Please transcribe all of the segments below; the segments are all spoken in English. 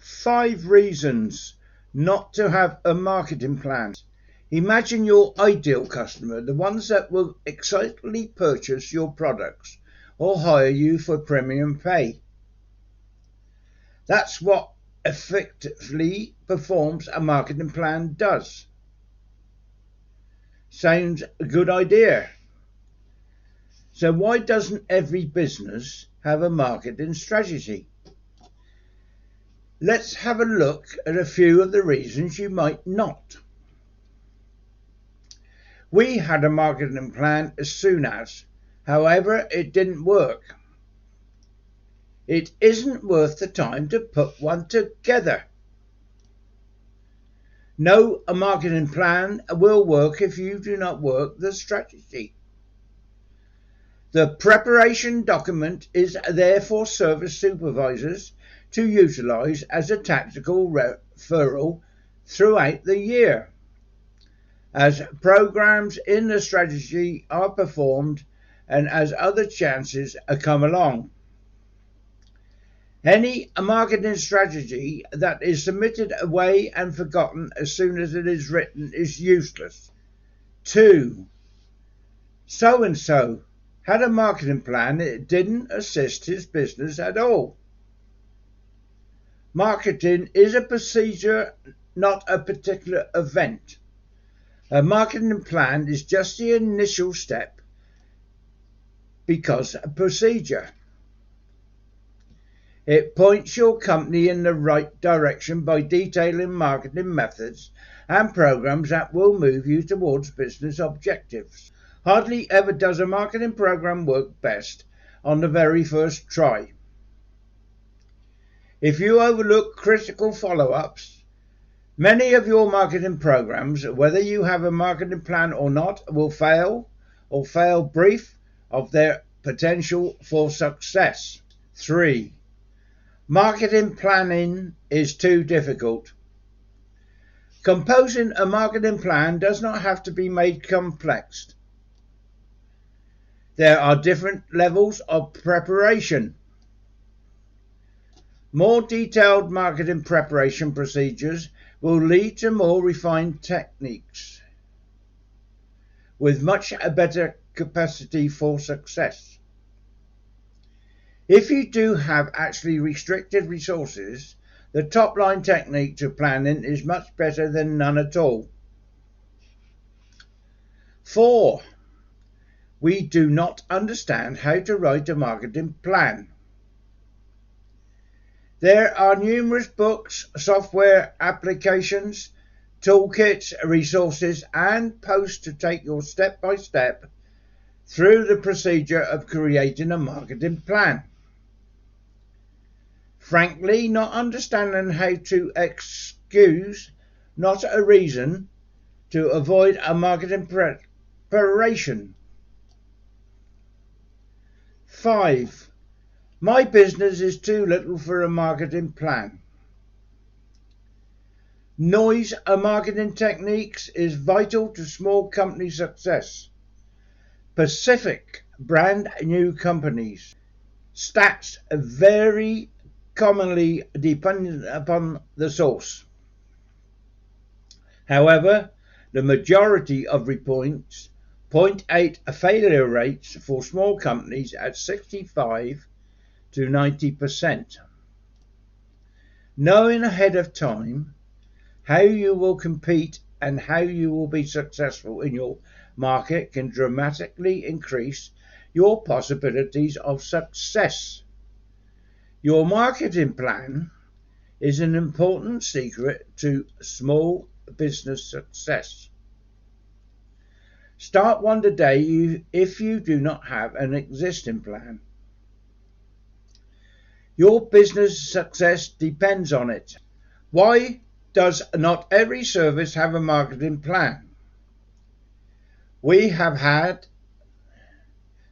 5 reasons not to have a marketing plan. Imagine your ideal customer, the ones that will excitedly purchase your products or hire you for premium pay. That's what effectively performs a marketing plan does. Sounds a good idea. So why doesn't every business have a marketing strategy? Let's have a look at a few of the reasons you might not. We had a marketing plan as soon as, however, it didn't work. It isn't worth the time to put one together. No, a marketing plan will work if you do not work the strategy. The preparation document is there for service supervisors to utilize as a tactical referral throughout the year, as programs in the strategy are performed and as other chances come along. Any marketing strategy that is submitted away and forgotten as soon as it is written is useless. 2. So-and-so had a marketing plan, it didn't assist his business at all. Marketing is a procedure, not a particular event. A marketing plan is just the initial step because a procedure. It points your company in the right direction by detailing marketing methods and programs that will move you towards business objectives. Hardly ever does a marketing program work best on the very first try. If you overlook critical follow-ups, many of your marketing programs, whether you have a marketing plan or not, will fail or fail brief of their potential for success. 3. Marketing planning is too difficult. Composing a marketing plan does not have to be made complex. There are different levels of preparation. More detailed marketing preparation procedures will lead to more refined techniques with much better capacity for success. If you do have actually restricted resources, the top-line technique to planning is much better than none at all. 4. We do not understand how to write a marketing plan. There are numerous books, software applications, toolkits, resources, and posts to take you step by step through the procedure of creating a marketing plan. Frankly, not understanding how to excuse not a reason to avoid a marketing preparation. 5. My business is too little for a marketing plan. Noise marketing techniques is vital to small company success. Specific brand new companies. Stats vary commonly dependent upon the source. However, the majority of reports point out failure rates for small companies at 65 to 90%. Knowing ahead of time how you will compete and how you will be successful in your market can dramatically increase your possibilities of success. Your marketing plan is an important secret to small business success. Start one today if you do not have an existing plan. Your business success depends on it. Why does not every service have a marketing plan? We have had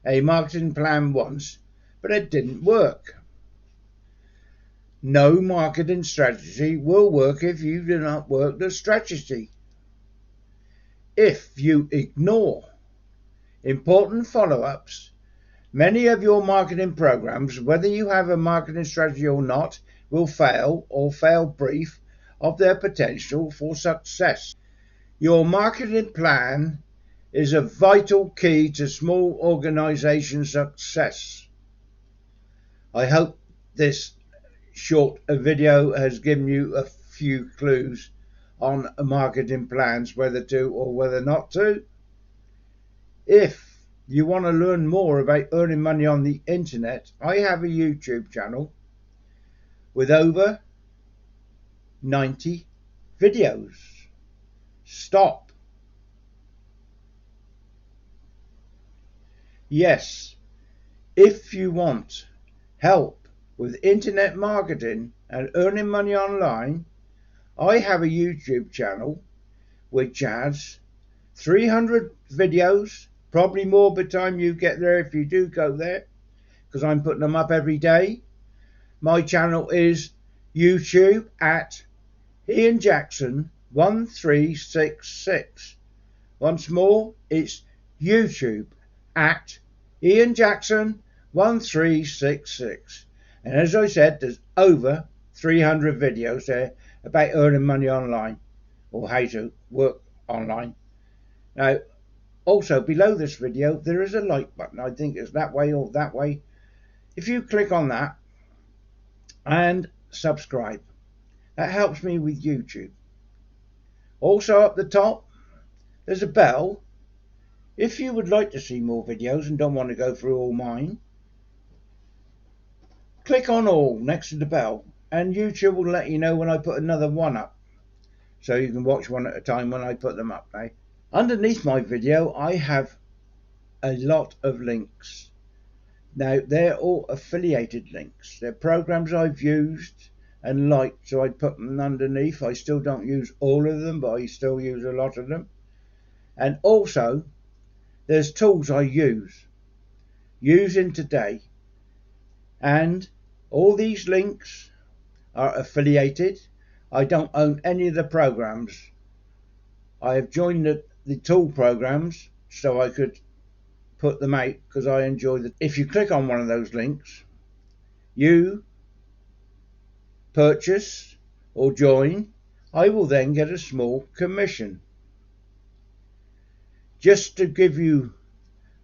a marketing plan once, but it didn't work. No marketing strategy will work if you do not work the strategy. If you ignore important follow-ups, many of your marketing programs, whether you have a marketing strategy or not, will fail or fail brief of their potential for success. Your marketing plan is a vital key to small organization success. I hope this short video has given you a few clues on marketing plans, whether to or whether not to. If you want to learn more about earning money on the internet, I have a YouTube channel with over 90 videos. Stop. Yes, if you want help with internet marketing and earning money online, I have a YouTube channel which has 300 videos, probably more by the time you get there if you do go there, because I'm putting them up every day. My channel is YouTube at Ian Jackson 1366. Once more, it's YouTube at Ian Jackson 1366. And as I said, there's over 300 videos there about earning money online or how to work online. Now, also below this video, there is a like button. I think it's that way or that way. If you click on that and subscribe, that helps me with YouTube. Also up the top, there's a bell. If you would like to see more videos and don't want to go through all mine, click on all next to the bell and YouTube will let you know when I put another one up. So you can watch one at a time when I put them up. Now, underneath my video, I have a lot of links. Now, they're all affiliated links. They're programs I've used and liked, so I put them underneath. I still don't use all of them, but I still use a lot of them. And also, there's tools I using today. And all these links are affiliated. I don't own any of the programs. I have joined the tool programs so I could put them out because I enjoy them. If you click on one of those links, you purchase or join, I will then get a small commission. Just to give you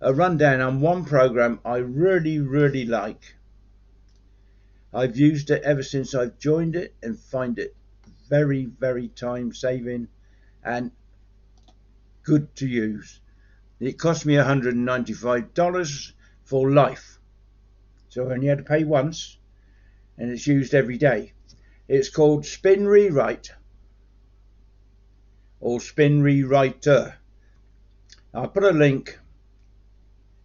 a rundown on one program I really like. I've used it ever since I've joined it and find it very time saving and good to use. It cost me $195 for life, so I only had to pay once and it's used every day. It's called Spin Rewrite or Spin Rewriter. I'll put a link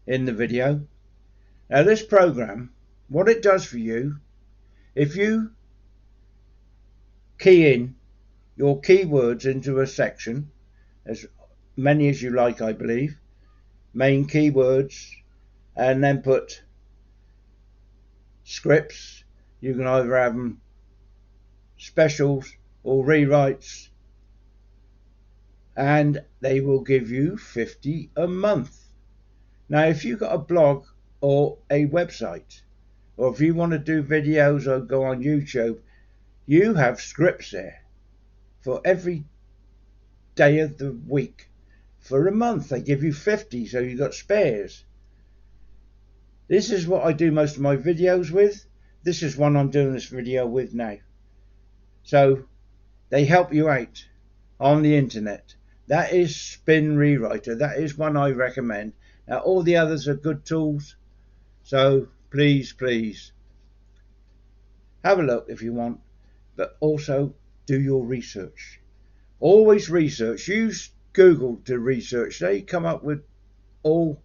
in the video. Now this program, what it does for you, if you key in your keywords into a section, as many as you like, I believe, main keywords, and then put scripts, you can either have them specials or rewrites, and they will give you $50 a month. Now if you've got a blog or a website, or if you want to do videos or go on YouTube, you have scripts there for every day of the week. For a month they give you 50, so you've got spares. This is what I do most of my videos with. This is one I'm doing this video with now. So they help you out on the internet. That is Spin Rewriter. That is one I recommend. Now all the others are good tools, so please have a look if you want, but also do your research. Always research. Use Google to research. They come up with all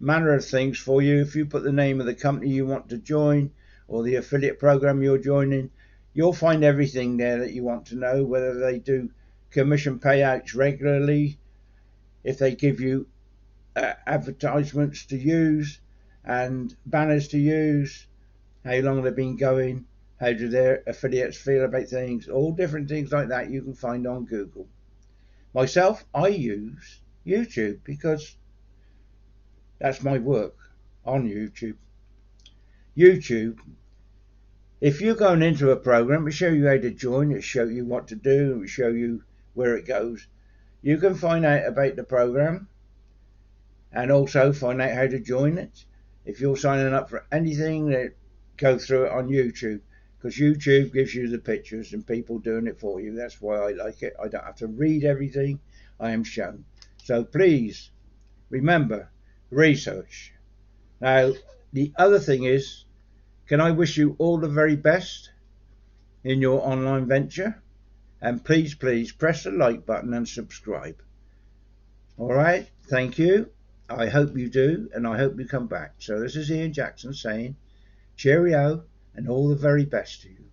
manner of things for you. If you put the name of the company you want to join or the affiliate program you're joining, you'll find everything there that you want to know, whether they do commission payouts regularly, if they give you advertisements to use and banners to use, how long they've been going, how do their affiliates feel about things, all different things like that you can find on Google. Myself, I use YouTube because that's my work on YouTube. YouTube If you're going into a program, it'll show you how to join, it'll show you what to do, it'll show you where it goes. You can find out about the program and also find out how to join it. If you're signing up for anything, go through it on YouTube, because YouTube gives you the pictures and people doing it for you. That's why I like it. I don't have to read everything I am shown. So please remember, research. Now, the other thing is, can I wish you all the very best in your online venture? And please press the like button and subscribe. All right, thank you. I hope you do, and I hope you come back. So this is Ian Jackson saying cheerio and all the very best to you.